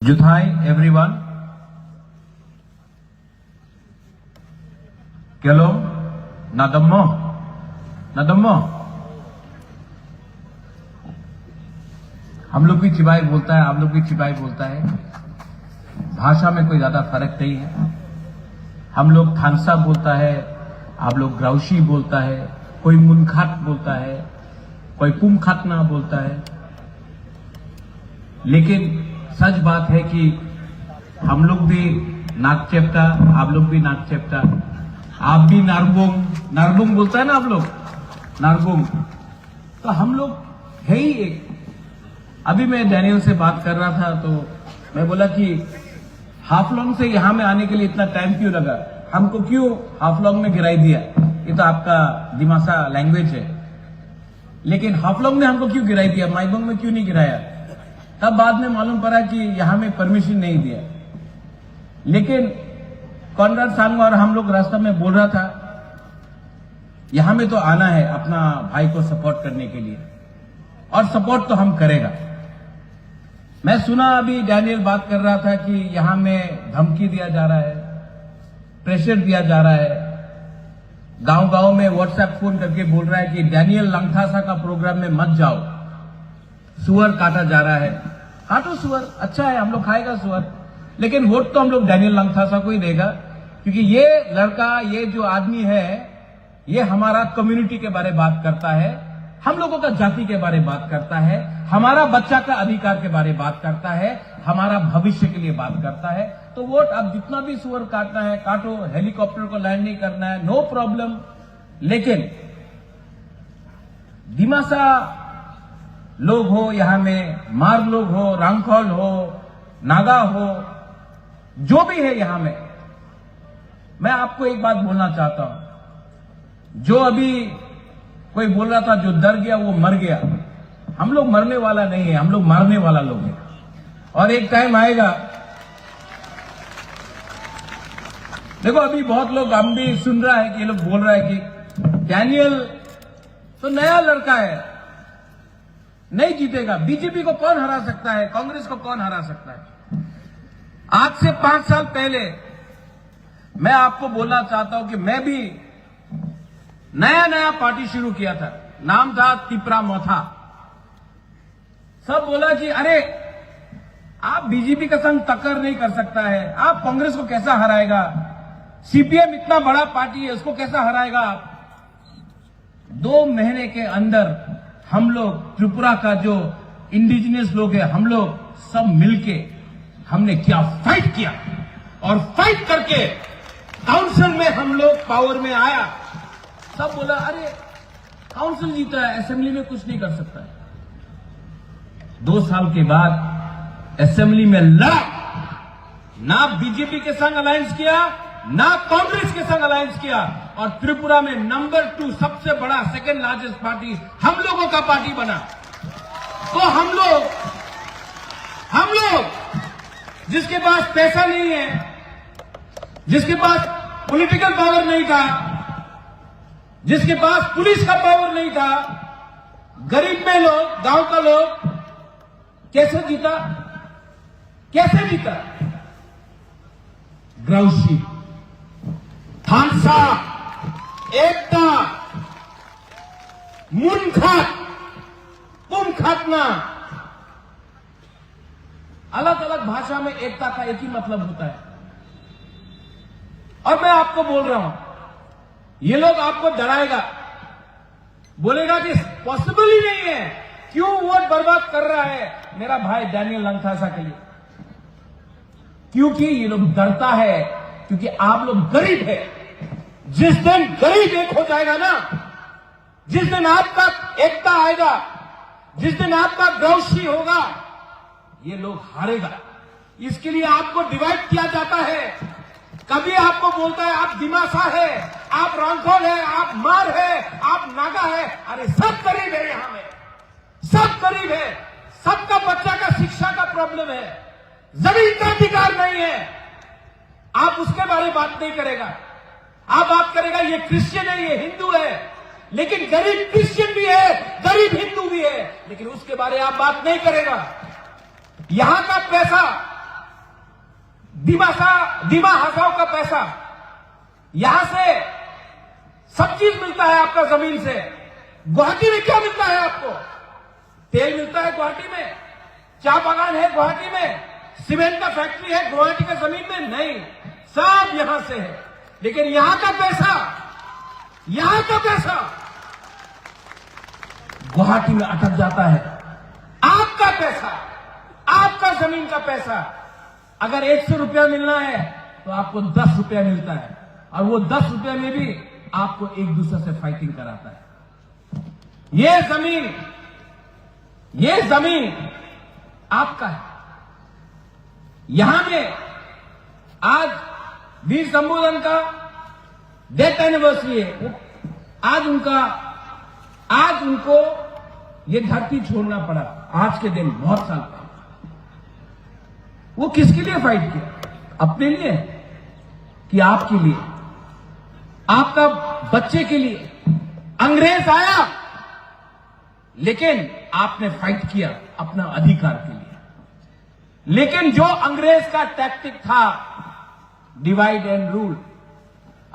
Juthai everyone. Kelom nadammo nadammo. हम लोग भी चिबाई बोलता है, आप लोग भी चिबाई बोलता है। भाषा में कोई ज्यादा फर्क नहीं है। हम लोग थानसा बोलता है, आप लोग ग्राउशी बोलता है, कोई मुनखात बोलता है, कोई कुमखातना बोलता है। लेकिन सच बात है कि हम लोग भी नाक चेपटा, आप लोग भी नाक चेपटा, आप भी नारबुंग नारबुंग बोलता है ना आप लोग, नारबुंग। तो हम लोग है ही एक। अभी मैं डैनियल से बात कर रहा था तो मैं बोला कि हाफलॉन्ग से यहां में आने के लिए इतना टाइम क्यों लगा, हमको क्यों हाफलॉन्ग में गिराई दिया। ये तो आपका दिमासा लैंग्वेज है, लेकिन हाफलॉन्ग ने हमको क्यों गिराई दिया, माइबोंग में क्यों नहीं गिराया। तब बाद में मालूम पड़ा कि यहां में परमिशन नहीं दिया। लेकिन कॉनराड सांगमा और हम लोग रास्ता में बोल रहा था यहां में तो आना है अपना भाई को सपोर्ट करने के लिए, और सपोर्ट तो हम करेगा। मैं सुना अभी डैनियल बात कर रहा था कि यहां में धमकी दिया जा रहा है, प्रेशर दिया जा रहा है। गांव गांव में व्हाट्सएप फोन करके बोल रहा है कि डैनियल लंगथासा का प्रोग्राम में मत जाओ, सुअर काटा जा रहा है। काटो सुअर, अच्छा है, हम लोग खाएगा सुअर, लेकिन वोट तो हम लोग डैनियल लंगथासा को ही देगा, क्योंकि ये लड़का, ये जो आदमी है, ये हमारा कम्युनिटी के बारे में बात करता है, हम लोगों का जाति के बारे में बात करता है, हमारा बच्चा का अधिकार के बारे में बात करता है, हमारा भविष्य के लिए बात करता है। तो वोट अब जितना भी सुअर काटना है काटो, हेलीकॉप्टर को लैंड नहीं करना है, नो प्रॉब्लम। लेकिन दिमासा लोग हो, यहां में मार लोग हो, रांखोल हो, नागा हो, जो भी है यहां में, मैं आपको एक बात बोलना चाहता हूं। जो अभी कोई बोल रहा था जो डर गया वो मर गया, हम लोग मरने वाला नहीं है, हम लोग मारने वाला लोग हैं। और एक टाइम आएगा, देखो अभी बहुत लोग, हम भी सुन रहा है कि ये लोग बोल रहा है कि डैनियल तो नया लड़का है, नहीं जीतेगा, बीजेपी को कौन हरा सकता है, कांग्रेस को कौन हरा सकता है। आज से 5 साल पहले मैं आपको बोलना चाहता हूं कि मैं भी नया नया पार्टी शुरू किया था, नाम था तिपरा मोथा। सब बोला कि अरे आप बीजेपी का संग टक्कर नहीं कर सकता है, आप कांग्रेस को कैसा हराएगा, सीपीएम इतना बड़ा पार्टी है, उसको कैसा हराएगा आप। 2 महीने के अंदर हम लोग, त्रिपुरा का जो इंडिजिनियस लोग हैं, हम लोग सब मिलके हमने क्या फाइट किया, और फाइट करके काउंसिल में हम लोग पावर में आया। सब बोला अरे काउंसिल जीता है, असेंबली में कुछ नहीं कर सकता है। 2 साल के बाद असेंबली में लड़ा, ना बीजेपी के संग अलायंस किया, ना कांग्रेस के संग अलायंस किया, और त्रिपुरा में नंबर 2 सबसे बड़ा, सेकंड लार्जेस्ट पार्टी हम लोगों का पार्टी बना। तो हम लोग जिसके पास पैसा नहीं है, जिसके पास पॉलिटिकल पावर नहीं था, जिसके पास पुलिस का पावर नहीं था, गरीब में लोग, गांव का लोग कैसे जीता, कैसे जीता। ग्राउशी, थानसा, एकता, मुनखात, कुमखातना, अलग अलग भाषा में एकता का एक ही मतलब होता है। और मैं आपको बोल रहा हूं, ये लोग आपको डराएगा, बोलेगा कि पॉसिबल ही नहीं है, क्यों वोट बर्बाद कर रहा है मेरा भाई डैनियल लंगथासा के लिए। क्योंकि ये लोग डरता है, क्योंकि आप लोग गरीब है। जिस दिन गरीब एक हो जाएगा ना, जिस दिन आपका एकता आएगा, जिस दिन आपका ग्राउशी होगा, ये लोग हारेगा। इसके लिए आपको डिवाइड किया जाता है। कभी आपको बोलता है आप दिमासा है, आप रांखोल है, आप मार है, आप नागा है। अरे सब गरीब है, यहां में सब गरीब है, सबका बच्चा का शिक्षा का प्रॉब्लम है, जमीन का अधिकार नहीं है। आप उसके बारे में बात नहीं करेगा, आप बात करेगा ये क्रिश्चियन है, ये हिंदू है, लेकिन गरीब क्रिश्चियन भी है, गरीब हिंदू भी है, लेकिन उसके बारे में आप बात नहीं करेगा। यहां का पैसा दिमा हसाओ का पैसा, यहां से सब चीज मिलता है आपका जमीन से। गुवाहाटी में क्या मिलता है आपको? तेल मिलता है गुवाहाटी में, चाय बागान है गुवाहाटी में, सीमेंट का फैक्ट्री है गुवाहाटी का जमीन में? नहीं, सब यहां से है। लेकिन यहां का पैसा गुवाहाटी में अटक जाता है। आपका पैसा, आपका जमीन का पैसा, अगर 100 रुपया मिलना है तो आपको 10 रुपया मिलता है, और वो 10 रुपया में भी आपको एक दूसरे से फाइटिंग कराता है। ये जमीन आपका है। यहां में आज वीर शंभूधन का डेथ एनिवर्सरी है। आज उनको ये धरती छोड़ना पड़ा आज के दिन, बहुत साल पहले। वो किसके लिए फाइट किया? अपने लिए कि आपके लिए, आपका बच्चे के लिए? अंग्रेज आया, लेकिन आपने फाइट किया अपना अधिकार के लिए। लेकिन जो अंग्रेज का टैक्टिक था, डिवाइड एंड रूल,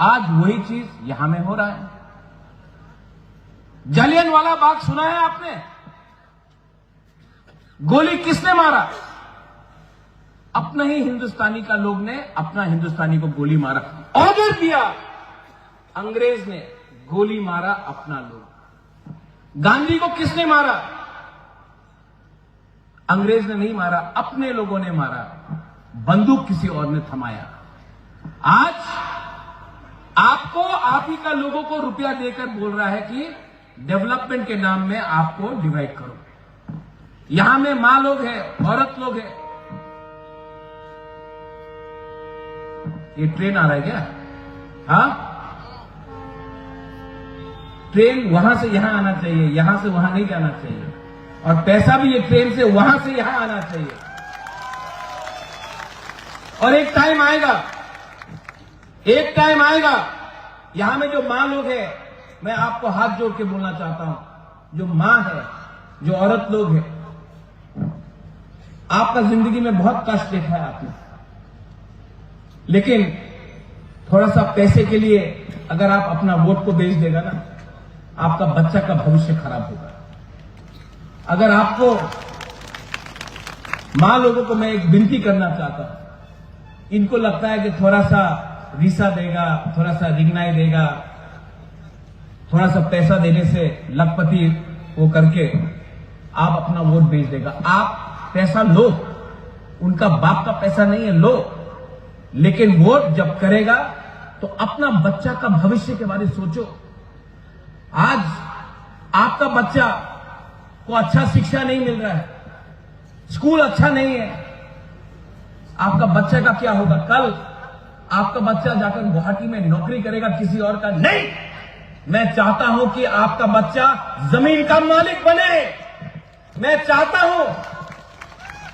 आज वही चीज यहां में हो रहा है। जलियांवाला बाग सुना है आपने? गोली किसने मारा? अपना ही हिंदुस्तानी का लोग ने अपना हिंदुस्तानी को गोली मारा, ऑर्डर दिया। अंग्रेज ने गोली मारा अपना लोग। गांधी को किसने मारा? अंग्रेज ने नहीं मारा, अपने लोगों ने मारा। बंदूक किसी और ने थमाया। आज आपको, आप ही का लोगों को रुपया देकर बोल रहा है कि डेवलपमेंट के नाम में आपको डिवाइड करो। यहां में मां लोग हैं, औरत लोग हैं। ये ट्रेन आ रहा है क्या? हाँ, ट्रेन वहां से यहां आना चाहिए, यहां से वहां नहीं जाना चाहिए। और पैसा भी ये ट्रेन से वहां से यहां आना चाहिए। और एक टाइम आएगा, यहां में जो मां लोग हैं, मैं आपको हाथ जोड़ के बोलना चाहता हूं, जो मां है, जो औरत लोग हैं, आपका जिंदगी में बहुत कष्ट देखा है आपने, लेकिन थोड़ा सा पैसे के लिए अगर आप अपना वोट को बेच देगा ना, आपका बच्चा का भविष्य खराब होगा। अगर आपको, मां लोगों को मैं एक विनती करना चाहता हूं, इनको लगता है कि थोड़ा सा वीसा देगा, थोड़ा सा रिग्नाई देगा, थोड़ा सा पैसा देने से लखपति वो करके आप अपना वोट बेच देगा। आप पैसा लो, उनका बाप का पैसा नहीं है, लो, लेकिन वोट जब करेगा तो अपना बच्चा का भविष्य के बारे में सोचो। आज आपका बच्चा को अच्छा शिक्षा नहीं मिल रहा है, स्कूल अच्छा नहीं है, आपका बच्चे का क्या होगा? कल आपका बच्चा जाकर गुवाहाटी में नौकरी करेगा किसी और का? नहीं, मैं चाहता हूं कि आपका बच्चा जमीन का मालिक बने। मैं चाहता हूं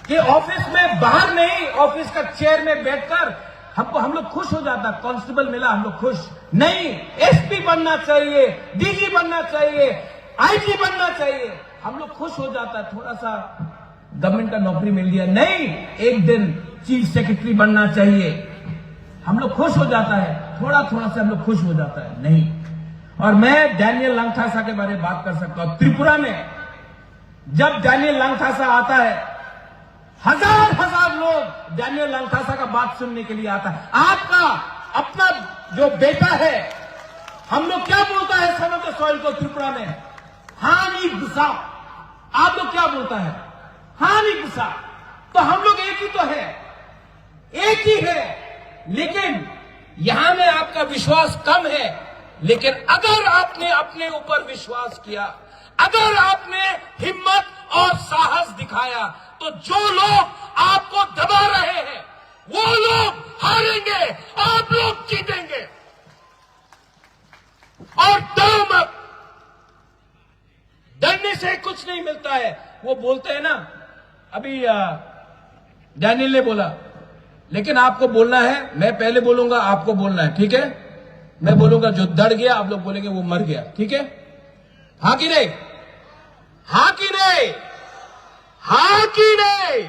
कि ऑफिस में, बाहर नहीं, ऑफिस का चेयर में बैठकर हम लोग खुश हो जाता, कांस्टेबल मिला हम लोग खुश नहीं, एसपी बनना चाहिए, डीजी बनना चाहिए, आईजी बनना चाहिए, हम लोग खुश हो जाता। थोड़ा सा गवर्नमेंट का नौकरी मिल गया, नहीं, एक दिन चीफ सेक्रेटरी बनना चाहिए, हम लोग खुश हो जाता है, थोड़ा थोड़ा से हम लोग खुश हो जाता है। नहीं। और मैं डैनियल लंगथासा के बारे में बात कर सकता हूं। त्रिपुरा में जब डैनियल लंगथासा आता है, हजार लोग डैनियल लंगथासा का बात सुनने के लिए आता है। आपका अपना जो बेटा है, हम लोग क्या बोलता है सन ऑफ द सॉइल को त्रिपुरा में? हानि गुस्सा। आप लोग क्या बोलता है? हानि गुस्सा। तो हम लोग एक ही तो है, एक ही है, लेकिन यहां में आपका विश्वास कम है। लेकिन अगर आपने अपने ऊपर विश्वास किया, अगर आपने हिम्मत और साहस दिखाया, तो जो लोग आपको दबा रहे हैं वो लोग हारेंगे, आप लोग जीतेंगे। और डरो मत, डरने से कुछ नहीं मिलता है। वो बोलते हैं ना, अभी डैनियल ने बोला, लेकिन आपको बोलना है, मैं पहले बोलूंगा, आपको बोलना है, ठीक है? मैं बोलूंगा जो डर गया, आप लोग बोलेंगे वो मर गया, ठीक है? हाँ कि नहीं? हाँ कि नहीं? हाँ कि नहीं?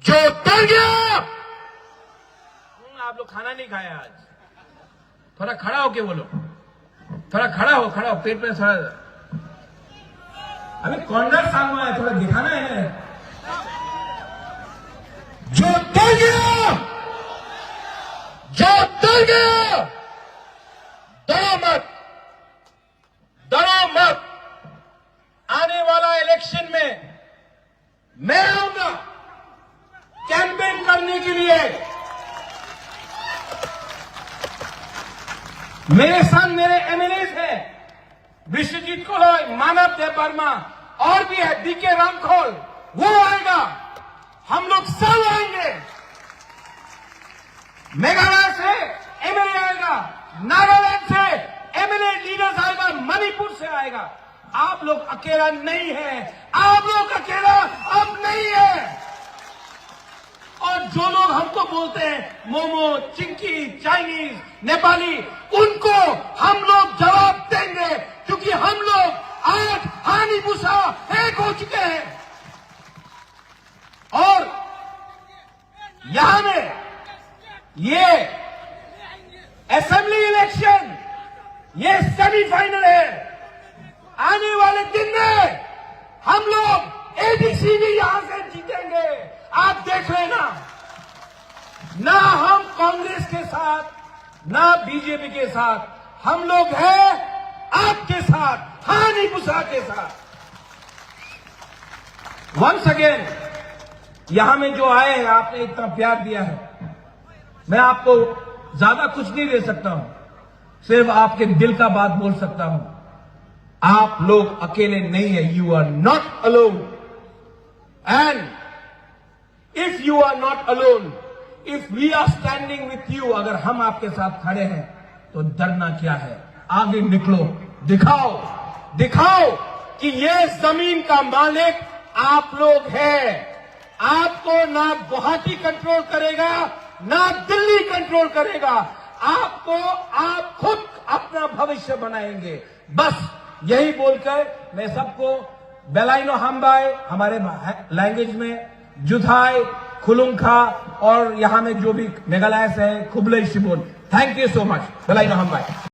जो डर गया लोग खाना नहीं खाया आज। थोड़ा खड़ा होके बोलो, थोड़ा खड़ा हो, पेट में थोड़ा, अभी कॉर्नर सामने है, थोड़ा दिखाना है। जो डर गया, डरो मत। आने वाला इलेक्शन में मैं आऊंगा कैंपेन करने के लिए। मेरे साथ मेरे एमएलएस हैं, विश्वजीत कोलय, मानव देव वर्मा, और भी है डीके रामखोल, वो आएगा, हम लोग सब आएंगे। मेघालय से एमएलए आएगा, नागालैंड से एमएलए लीडर्स आएगा, मणिपुर से आएगा। आप लोग अकेला नहीं है, आप लोग अकेला अब नहीं है। और जो लोग हमको बोलते हैं मोमो, चिंकी, चाइनीज, नेपाली, उनको हम लोग जवाब देंगे, क्योंकि हम लोग आज हानि भूसा एक हो चुके हैं। और यहां में ये असेंबली इलेक्शन, ये सेमीफाइनल है। आने वाले दिन में हम लोग एडीसी भी यहां से जीतेंगे, आप देख लेना। ना हम कांग्रेस के साथ, ना बीजेपी के साथ, हम लोग हैं आपके साथ, हानि भूसा के साथ। वंस अगेन, यहां में जो आए हैं, आपने इतना प्यार दिया है, मैं आपको ज्यादा कुछ नहीं दे सकता हूं, सिर्फ आपके दिल का बात बोल सकता हूं। आप लोग अकेले नहीं है, you are not alone. And if you are not alone, if we are standing with you, अगर हम आपके साथ खड़े हैं तो डरना क्या है। आगे निकलो, दिखाओ कि ये जमीन का मालिक आप लोग हैं। आपको ना गुवाहाटी कंट्रोल करेगा, ना दिल्ली कंट्रोल करेगा। आपको आप खुद अपना भविष्य बनाएंगे। बस यही बोलकर मैं सबको बेलाइनो हमबाई, हमारे लैंग्वेज में जुथाई, खुलुंखा, और यहां में जो भी मेघालय से है, खुबले शिबोल, थैंक यू सो मच। बेलाइनो हमबाई।